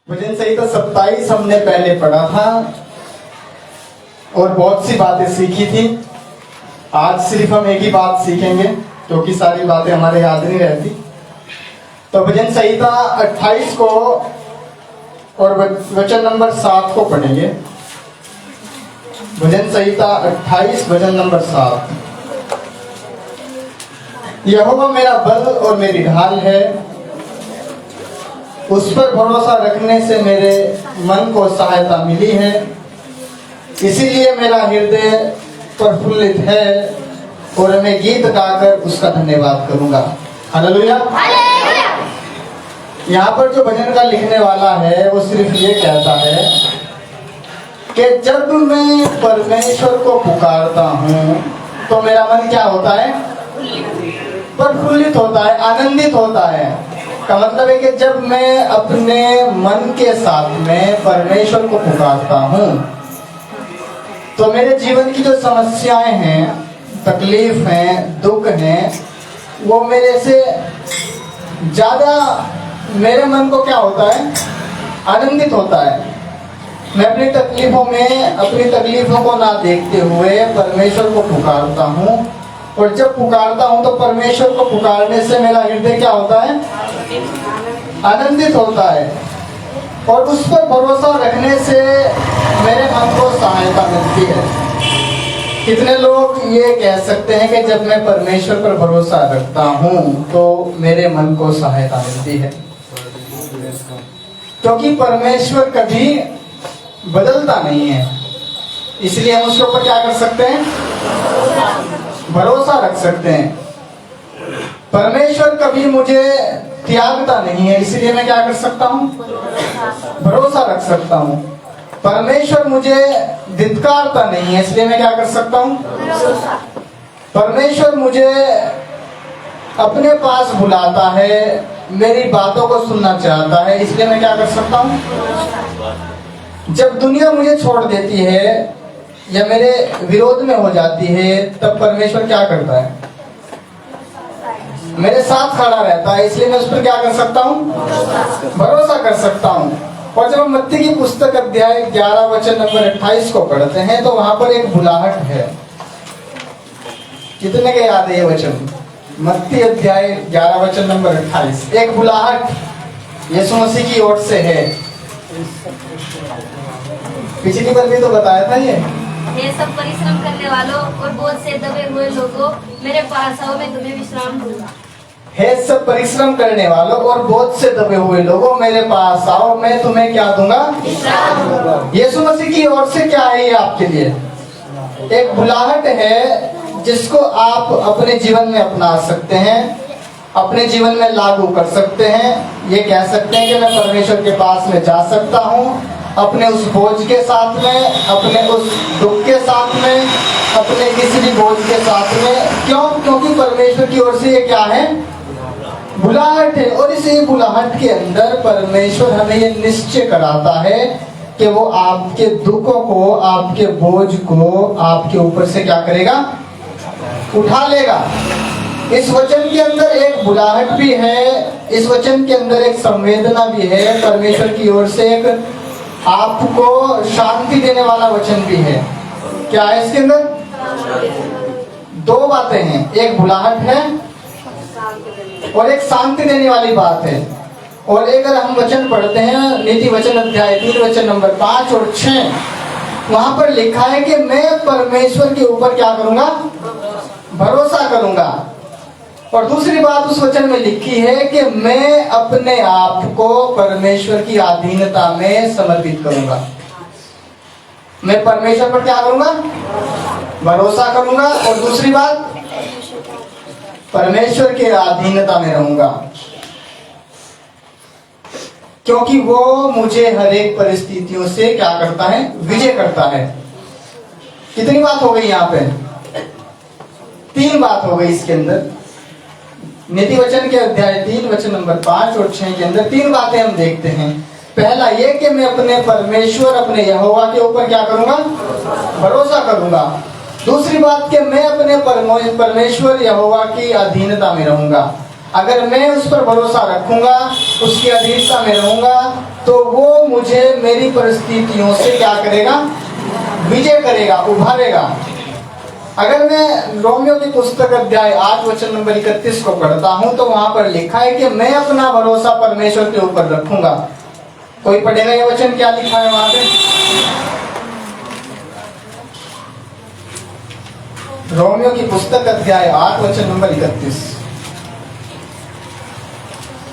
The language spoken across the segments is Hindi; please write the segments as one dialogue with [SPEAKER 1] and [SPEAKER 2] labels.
[SPEAKER 1] भजन संहिता 27 हमने पहले पढ़ा था और बहुत सी बातें सीखी थी। आज सिर्फ हम एक ही बात सीखेंगे क्योंकि सारी बातें हमारे याद नहीं रहती। तो भजन संहिता 28 को और वचन नंबर 7 को पढ़ेंगे। भजन संहिता 28 वचन नंबर 7। यहोवा मेरा बल और मेरी ढाल है, उस पर भरोसा रखने से मेरे मन को सहायता मिली है। इसीलिए मेरा हृदय प्रफुल्लित है और मैं गीत गाकर उसका धन्यवाद करूंगा। हालेलुया। यहाँ पर जो भजन का लिखने वाला है वो सिर्फ ये कहता है कि जब मैं परमेश्वर को पुकारता हूँ तो मेरा मन क्या होता है? प्रफुल्लित होता है, आनंदित होता है। का मतलब है कि जब मैं अपने मन के साथ में परमेश्वर को पुकारता हूँ तो मेरे जीवन की जो समस्याएं हैं, तकलीफ हैं, दुख हैं, वो मेरे से ज्यादा मेरे मन को क्या होता है? आनंदित होता है। मैं अपनी तकलीफों को ना देखते हुए परमेश्वर को पुकारता हूँ और जब पुकारता हूँ तो परमेश्वर को पुकारने से मेरा हृदय क्या होता है? आनंदित होता है और उस पर भरोसा रखने से मेरे मन को सहायता मिलती है। कितने लोग ये कह सकते हैं कि जब मैं परमेश्वर पर भरोसा रखता हूँ तो मेरे मन को सहायता मिलती है, क्योंकि परमेश्वर कभी बदलता नहीं है। इसलिए हम उसके ऊपर क्या कर सकते हैं? भरोसा रख सकते हैं। परमेश्वर कभी मुझे त्यागता नहीं है, इसलिए मैं क्या कर सकता हूँ? भरोसा रख सकता हूँ। परमेश्वर मुझे धिक्कारता नहीं है, इसलिए मैं क्या कर सकता हूँ? परमेश्वर मुझे अपने पास बुलाता है, मेरी बातों को सुनना चाहता है, इसलिए मैं क्या कर सकता हूँ? जब दुनिया मुझे छोड़ देती है या मेरे विरोध में हो जाती है तब परमेश्वर क्या करता है? मेरे साथ खड़ा रहता है, इसलिए मैं उस पर क्या कर सकता हूँ? भरोसा कर सकता हूँ। और जब हम मत्ती की पुस्तक अध्याय 11 वचन नंबर 28 को पढ़ते हैं तो वहां पर एक बुलाहट है। कितने के याद है ये वचन? मत्ती अध्याय 11 वचन नंबर 28। एक बुलाहट यीशु मसीह की ओर से है। पिछली बार भी तो बताया था ये
[SPEAKER 2] सब परिश्रम करने वालों और बोझ से दबे हुए लोगों, मेरे पास आओ, मैं तुम्हें विश्राम दूंगा।
[SPEAKER 1] हे सब परिश्रम करने वालों और बोझ से दबे हुए लोगों, मेरे पास आओ, मैं तुम्हें क्या दूंगा? विश्राम दूंगा। यीशु मसीह की ओर से क्या है ये आपके लिए? एक बुलाहट है जिसको आप अपने जीवन में अपना सकते हैं, अपने जीवन में लागू कर सकते हैं। ये कह सकते हैं कि मैं परमेश्वर के पास में जा सकता हूँ अपने उस बोझ के साथ में, अपने उस दुख के साथ में, अपने किसी भी बोझ के साथ में। क्यों? क्योंकि परमेश्वर की ओर से ये क्या है? बुलाहट है। और इस बुलाहट के अंदर परमेश्वर हमें ये निश्चय कराता है कि वो आपके दुखों को, आपके बोझ को आपके ऊपर से क्या करेगा? उठा लेगा। इस वचन के अंदर एक बुलाहट भी है, इस वचन के अंदर एक संवेदना भी है। परमेश्वर की ओर से एक आपको शांति देने वाला वचन भी है। क्या है इसके अंदर? दो बातें हैं, एक बुलाहट है और एक शांति देने वाली बात है। और अगर हम वचन पढ़ते हैं नीति वचन अध्याय 3 वचन नंबर 5 और 6, वहां पर लिखा है कि मैं परमेश्वर के ऊपर क्या करूंगा? भरोसा करूंगा। और दूसरी बात उस वचन में लिखी है कि मैं अपने आप को परमेश्वर की अधीनता में समर्पित करूंगा। मैं परमेश्वर पर क्या करूंगा? भरोसा करूंगा। और दूसरी बात, परमेश्वर की अधीनता में रहूंगा, क्योंकि वो मुझे हर एक परिस्थितियों से क्या करता है? विजय करता है। कितनी बात हो गई यहाँ पे? 3 बात हो गई इसके अंदर। नीति वचन के अध्याय 3 वचन नंबर 5 और 6 के अंदर 3 बातें हम देखते हैं। पहला ये कि मैं अपने परमेश्वर, अपने यहोवा के ऊपर क्या करूंगा? भरोसा करूंगा। दूसरी बात कि मैं अपने परमेश्वर यहोवा की अधीनता में रहूंगा। अगर मैं उस पर भरोसा रखूंगा, उसकी अधीनता में रहूंगा, तो वो मुझे मेरी परिस्थितियों से क्या करेगा? विजय करेगा, उभारेगा। अगर मैं रोमियो की पुस्तक अध्याय 8 वचन नंबर 31 को पढ़ता हूं, तो वहां पर लिखा है कि मैं अपना भरोसा परमेश्वर के ऊपर रखूंगा। कोई पढ़ेगा ये वचन, क्या लिखा है वहां पे? रोमियो की पुस्तक अध्याय 8 वचन नंबर 31।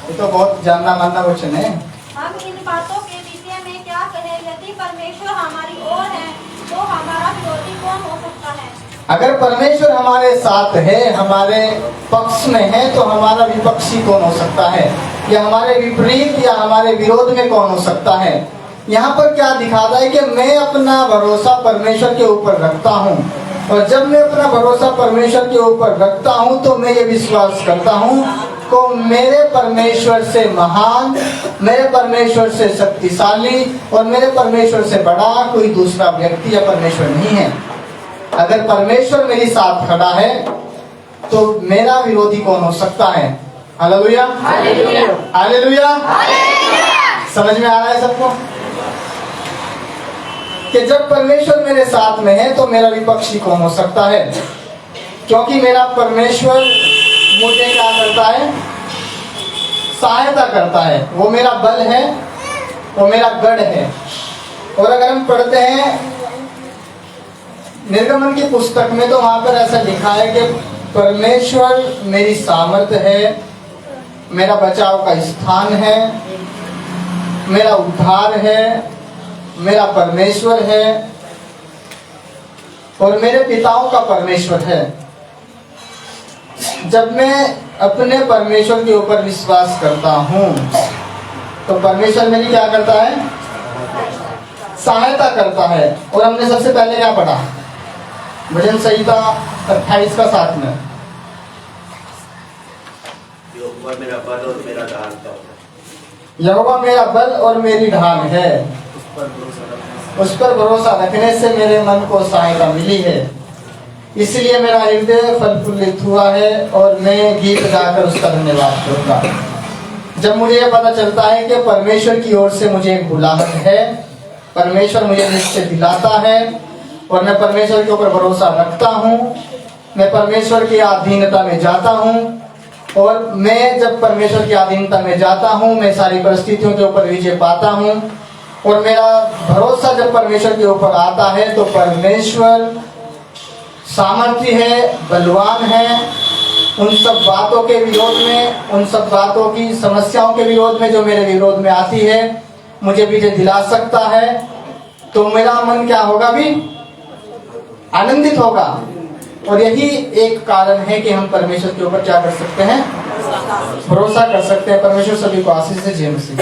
[SPEAKER 1] ये तो बहुत जानना मानना वचन है।
[SPEAKER 3] हम इन बातों के विषय में क्या कहें? यदि परमेश्वर हमारी ओर है तो हमारा विरोधी कौन हो सकता है?
[SPEAKER 1] अगर परमेश्वर हमारे साथ है, हमारे पक्ष में है, तो हमारा विपक्षी कौन हो सकता है? या हमारे विपरीत या हमारे विरोध में कौन हो सकता है? यहाँ पर क्या दिखाता है कि मैं अपना भरोसा परमेश्वर के ऊपर रखता हूँ, और जब मैं अपना भरोसा परमेश्वर के ऊपर रखता हूँ तो मैं ये विश्वास करता हूँ को मेरे परमेश्वर से महान, मेरे परमेश्वर से शक्तिशाली और मेरे परमेश्वर से बड़ा कोई दूसरा व्यक्ति या परमेश्वर नहीं है। अगर परमेश्वर मेरे साथ खड़ा है तो मेरा विरोधी कौन हो सकता है? Hallelujah, hallelujah. समझ में आ रहा है सबको कि जब परमेश्वर मेरे साथ में है तो मेरा विपक्षी कौन हो सकता है? क्योंकि मेरा परमेश्वर मुझे क्या करता है? सहायता करता है। वो मेरा बल है, वो मेरा गढ़ है। और अगर हम पढ़ते हैं निर्गमन की पुस्तक में, तो वहां पर ऐसा लिखा है कि परमेश्वर मेरी सामर्थ है, मेरा बचाव का स्थान है, मेरा उद्धार है, मेरा परमेश्वर है और मेरे पिताओं का परमेश्वर है। जब मैं अपने परमेश्वर के ऊपर विश्वास करता हूँ तो परमेश्वर मेरी क्या करता है? सहायता करता है। और हमने सबसे पहले क्या पढ़ा? भजन संहिता 28 का 7 में,
[SPEAKER 4] यहोवा मेरा बल और मेरा ढाल है।
[SPEAKER 1] यहोवा मेरा बल और मेरी ढाल है, उस पर भरोसा रखने से मेरे मन को सहायता मिली है, इसलिए मेरा हृदय फलफुल्लित हुआ है और मैं गीत गाकर उसका धन्यवाद करूंगा। जब मुझे यह पता चलता है कि परमेश्वर की ओर से मुझे एक बुलाहट है, परमेश्वर मुझे निश्चय दिलाता है और मैं परमेश्वर के ऊपर भरोसा रखता हूँ, मैं परमेश्वर की अधीनता में जाता हूँ, और मैं जब परमेश्वर की अधीनता में जाता हूँ मैं सारी परिस्थितियों के ऊपर विजय पाता हूँ। और मेरा भरोसा जब परमेश्वर के ऊपर आता है तो परमेश्वर सामर्थ्य है, बलवान है। उन सब बातों के विरोध में, उन सब बातों की समस्याओं के विरोध में जो मेरे विरोध में आती है, मुझे विजय दिला सकता है। तो मेरा मन क्या होगा? भी आनंदित होगा। और यही एक कारण है कि हम परमेश्वर के ऊपर क्या कर सकते हैं? भरोसा कर सकते हैं। परमेश्वर सभी को आशीष से जय मसीह।